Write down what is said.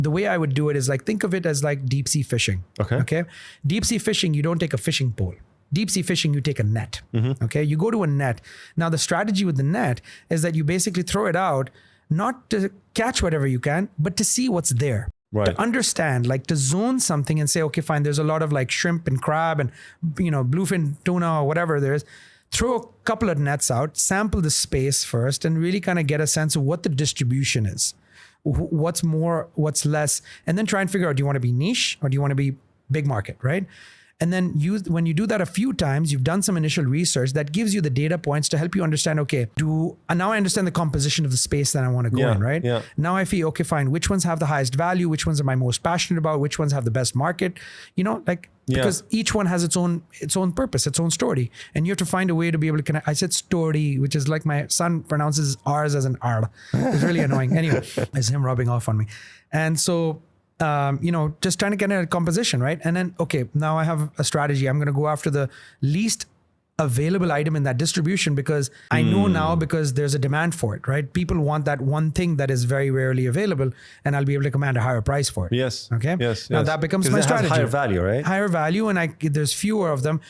The way I would do it is like, think of it as like deep sea fishing. Okay. Deep sea fishing, you don't take a fishing pole. Deep sea fishing, you take a net. Okay. You go to a net. Now the strategy with the net is that you basically throw it out, not to catch whatever you can, but to see what's there. Right. To understand, like to zone something and say, okay, fine, there's a lot of like shrimp and crab and, bluefin tuna or whatever there is. Throw a couple of nets out, sample the space first, and really kind of get a sense of what the distribution is. What's more, what's less, and then try and figure out, do you want to be niche or do you want to be big market, right? And then when you do that a few times, you've done some initial research that gives you the data points to help you understand, okay, now I understand the composition of the space that I want to go in, right? Yeah. Now I feel, okay, fine, which ones have the highest value? Which ones am I most passionate about? Which ones have the best market? Because each one has its own purpose, its own story. And you have to find a way to be able to connect. I said story, which is like my son pronounces R's as an R. It's really annoying. Anyway, it's him rubbing off on me. And so, just trying to get a composition, right? And then, okay, now I have a strategy. I'm going to go after the least available item in that distribution because I know now because there's a demand for it, right? People want that one thing that is very rarely available and I'll be able to command a higher price for it. Yes. Okay. Yes. Now that becomes my it has strategy. higher value, right? Higher value and there's fewer of them.